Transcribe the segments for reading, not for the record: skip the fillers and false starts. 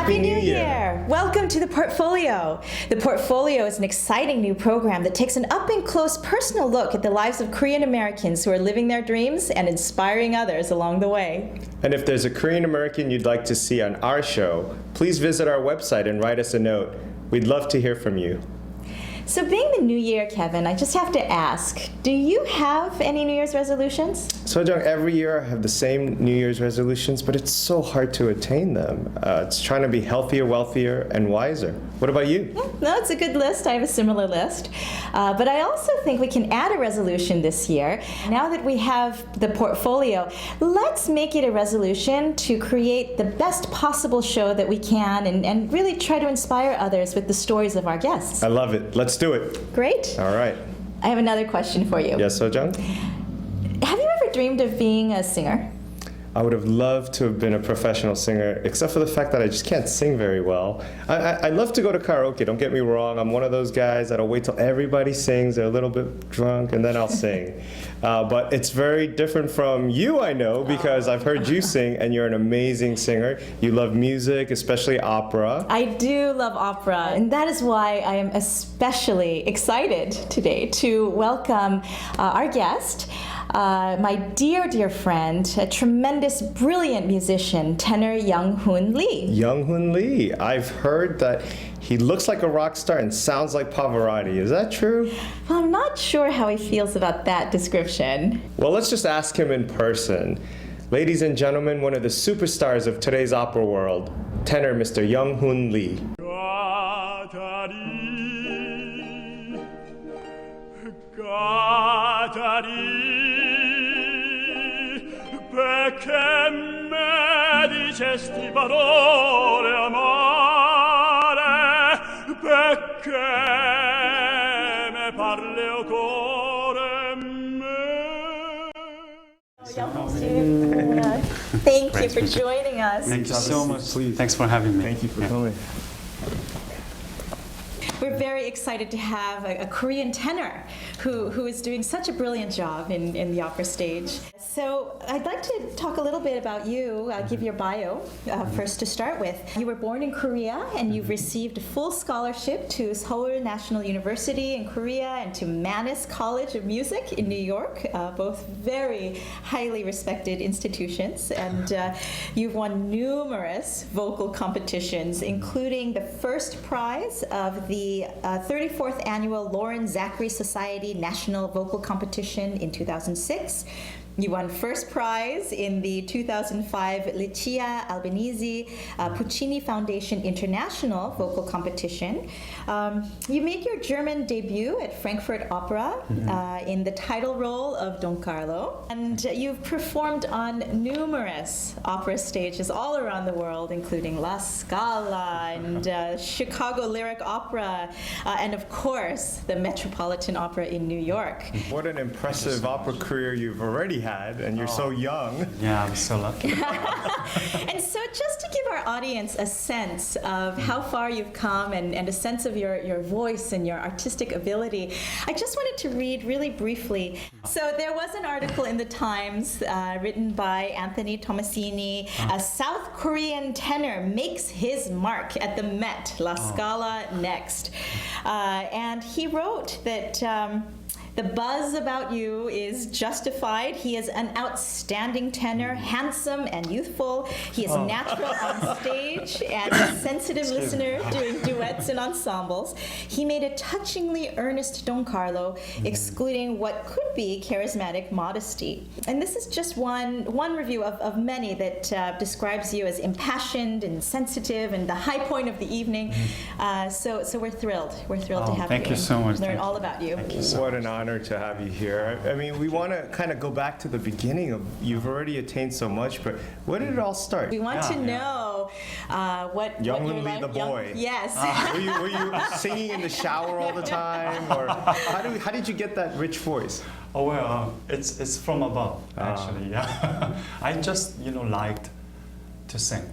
Happy New Year! Welcome to the Portfolio. The Portfolio is an exciting new program that takes an up-and-close personal look at the lives of Korean Americans who are living their dreams and inspiring others along the way. And if there's a Korean American you'd like to see on our show, please visit our website and write us a note. We'd love to hear from you. So being the new year, Kevin, I just have to ask, do you have any New Year's resolutions? So Jung, every year I have the same New Year's resolutions, but it's so hard to attain them. It's trying to be healthier, wealthier, and wiser. What about you? Yeah, no, it's a good list. I have a similar list. But I also think we can add a resolution this year. Now that we have the Portfolio, let's make it a resolution to create the best possible show that we can and really try to inspire others with the stories of our guests. I love it. Let's do it. Great. All right. I have another question for you. Yes, Sojung? Have you ever dreamed of being a singer? I would have loved to have been a professional singer, except for the fact that I just can't sing very well. I love to go to karaoke, don't get me wrong. I'm one of those guys that'll wait till everybody sings, they're a little bit drunk, and then I'll sing. But it's very different from you, I know, because I've heard you sing, and you're an amazing singer. You love music, especially opera. I do love opera, and that is why I am especially excited today to welcome our guest, my dear friend, a tremendous, brilliant musician, tenor Yonghoon Lee. Yonghoon Lee. I've heard that he looks like a rock star and sounds like Pavarotti. Is that true? Well, I'm not sure how he feels about that description. Well, let's just ask him in person. Ladies and gentlemen, one of the superstars of today's opera world, tenor Mr. Yonghoon Lee. Perché me dicesti parole amare, perché me parli o cuore me. Thank you for joining us. Thank you so much. Thanks for having me. Thank you for coming. We're very excited to have a Korean tenor who is doing such a brilliant job in the opera stage. So I'd like to talk a little bit about you, give your bio first to start with. You were born in Korea and you've received a full scholarship to Seoul National University in Korea and to Mannes College of Music in New York, both very highly respected institutions. And you've won numerous vocal competitions, including the first prize of the 34th Annual Lauren Zachary Society National Vocal Competition in 2006. You won first prize in the 2005 Lucia Albanese Puccini Foundation International Vocal Competition. You made your German debut at Frankfurt Opera in the title role of Don Carlo. And you've performed on numerous opera stages all around the world, including La Scala and Chicago Lyric Opera, and of course, the Metropolitan Opera in New York. What an impressive opera career you've already had, and you're so young. Yeah, I'm so lucky. And so just to give our audience a sense of how far you've come and a sense of your voice and your artistic ability, I just wanted to read really briefly. So there was an article in the Times written by Anthony Tomasini, a South Korean tenor makes his mark at the Met, La Scala next. And he wrote that the buzz about you is justified. He is an outstanding tenor, handsome and youthful. He is natural on stage and a sensitive listener doing duets and ensembles. He made a touchingly earnest Don Carlo, excluding what could be charismatic modesty. And this is just one review of many that describes you as impassioned and sensitive and the high point of the evening. So we're thrilled. We're thrilled to have you. Thank you so much. Learn all about you. What an honor to have you here. I mean, we want to kind of go back to the beginning of, you've already attained so much, but where did it all start? We want to know what Yonghoon your Lee, the boy. Yes. Were you singing in the shower all the time, or how did you get that rich voice? Oh well, it's from above actually. Yeah, I just liked to sing.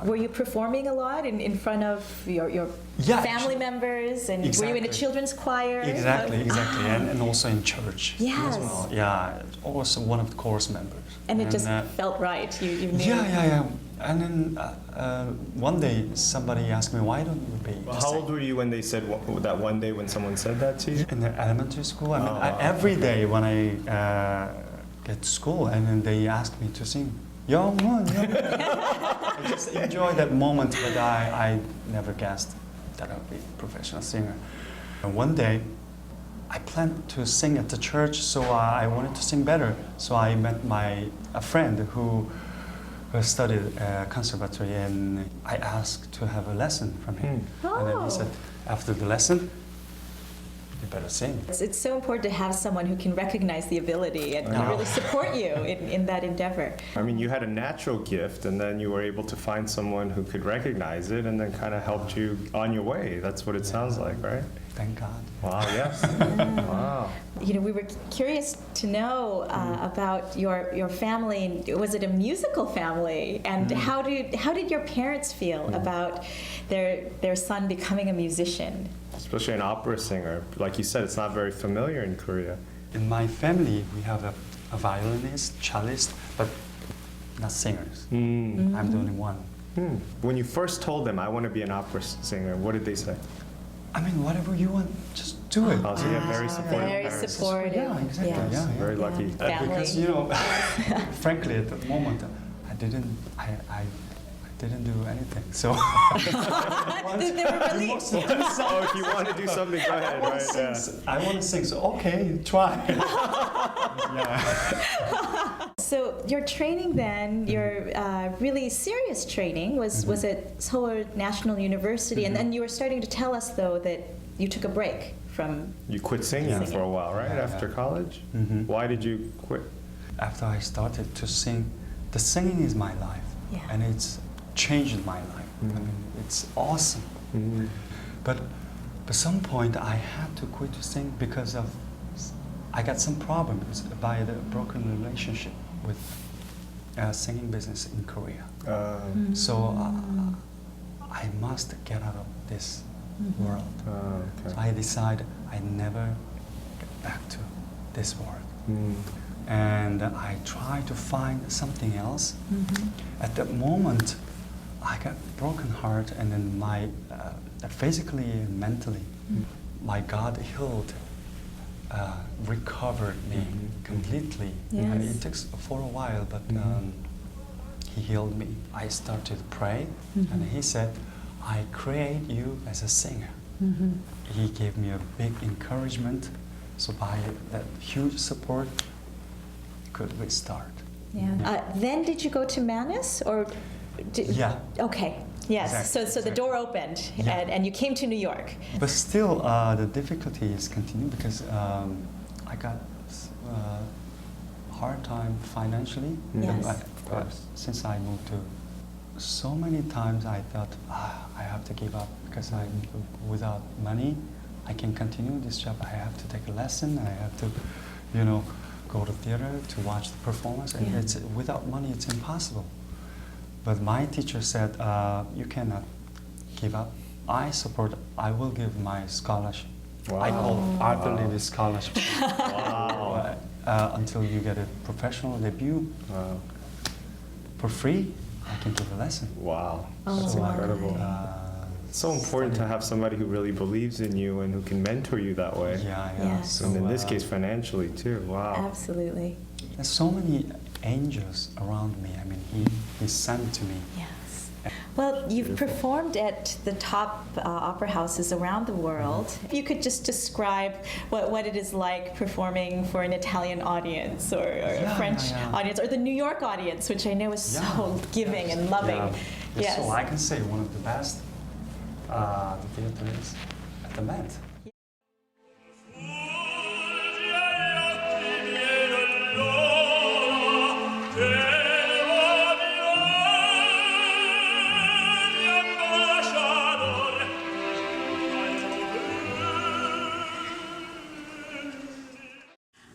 Were you performing a lot in front of your family members, and were you in a children's choir? Exactly, and also in church Yes. as well. Yeah, also one of the chorus members. And it just felt right. You knew. Yeah. And then one day somebody asked me, why don't you be? How old were you when they said that one day when someone said that to you? In the elementary school. I mean, wow. every day when I get to school, and then they asked me to sing Yonghoon. I just enjoy that moment, but I never guessed that I would be a professional singer. And one day, I planned to sing at the church, so I wanted to sing better. So I met a friend who studied conservatory, and I asked to have a lesson from him. And then he said, after the lesson, you better sing. It's so important to have someone who can recognize the ability and really support you in that endeavor. I mean, you had a natural gift, and then you were able to find someone who could recognize it and then kind of helped you on your way. That's what it sounds like, right? Thank God. Wow, yes. Wow. You know, we were curious to know about your family. Was it a musical family? And how did your parents feel about their son becoming a musician? Especially an opera singer. Like you said, it's not very familiar in Korea. In my family, we have a violinist, cellist, but not singers. I'm the only one. When you first told them, I want to be an opera singer, what did they say? I mean, whatever you want, just do it. Oh, so you have very supportive Very parents. supportive. Yeah, exactly. Yes. Yeah, Very lucky. Family. Because you know, frankly, at the moment, I didn't do anything. So They were really. Oh, if you want to do something, go ahead. Right? Yeah. I want to sing. So okay, try. So your training then, your really serious training was at Seoul National University, and then you were starting to tell us though that you took a break from. You quit singing for a while, right? After college? Why did you quit? After I started to sing, the singing is my life, and it's changed my life. I mean, it's awesome. But at some point, I had to quit to sing because I got some problems by the broken relationship with singing business in Korea. So I must get out of this world. Okay. So I decided I never get back to this world. And I tried to find something else. At that moment, I got broken heart, and then my physically and mentally, my God healed, recovered me completely. And it took for a while, but He healed me. I started to pray, and He said, "I create you as a singer." He gave me a big encouragement. So by that huge support, could we start? Then did you go to Manus or? Yeah. Okay. Yes. Exactly, So the door opened, and you came to New York. But still, the difficulties continue because I got hard time financially. Yes. Of course. Since I moved to, so many times I thought I have to give up because without money, I can continue this job. I have to take a lesson. I have to, go to theater to watch the performance. And it's without money, it's impossible. But my teacher said, you cannot give up. I will give my scholarship. Wow. I call Arthur Levy scholarship. Wow. Until you get a professional debut for free, I can give a lesson. Wow. Oh, That's wow. incredible. It's so important to have somebody who really believes in you and who can mentor you that way. Yeah. Yes. So, And in this case, financially too. Wow. Absolutely. there's so many angels around me. I mean, he sent to me. Yes. Well, you've performed at the top opera houses around the world. If you could just describe what it is like performing for an Italian audience or a French audience or the New York audience, which I know is so giving and loving. Yes. So I can say one of the best the theater is at the Met.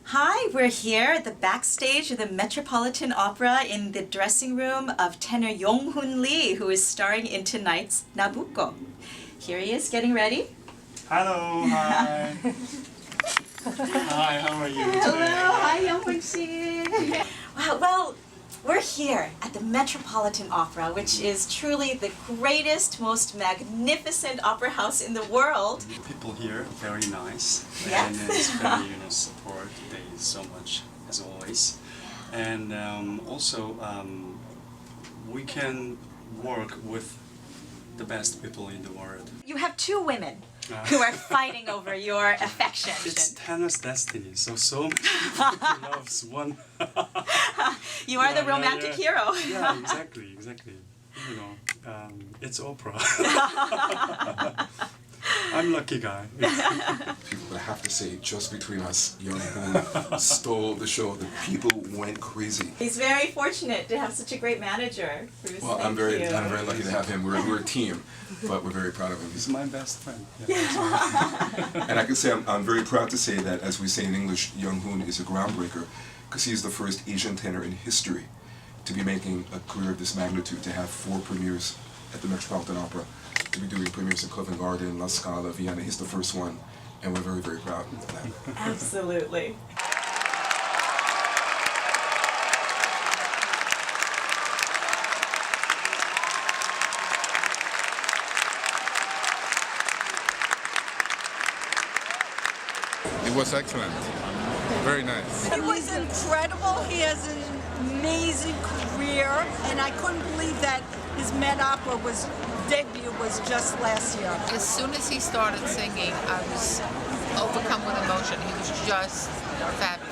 Hi, we're here at the backstage of the Metropolitan Opera in the dressing room of tenor Yonghoon Lee, who is starring in tonight's Nabucco. Here he is, getting ready. Hello, hi. Hi, how are you today? Hello, hi Yonghoon 씨. Wow, well, We're here at the Metropolitan Opera, which is truly the greatest, most magnificent opera house in the world. People here are very nice. Yes. And it's very support. They so much as always. And also we can work with the best people in the world. You have two women who are fighting over your affection. It's tennis destiny. So many people loves one. You are the romantic hero. Yeah, exactly. You know, it's opera. I'm lucky guy. People, but I have to say, just between us, Yonghoon stole the show. The people went crazy. He's very fortunate to have such a great manager. Bruce, Well, I'm very lucky to have him. We're a team, but we're very proud of him. He's my best friend. Yeah. And I can say I'm very proud to say that, as we say in English, Yonghoon is a groundbreaker, because he's the first Asian tenor in history to be making a career of this magnitude, to have 4 premieres at the Metropolitan Opera, to be doing premieres in Covent Garden, La Scala, Vienna. He's the first one, and we're very, very proud of that. Absolutely. It was excellent. Very nice. It was incredible. He has an amazing career, and I couldn't believe that his Met Opera debut was just last year. As soon as he started singing, I was overcome with emotion. He was just fabulous.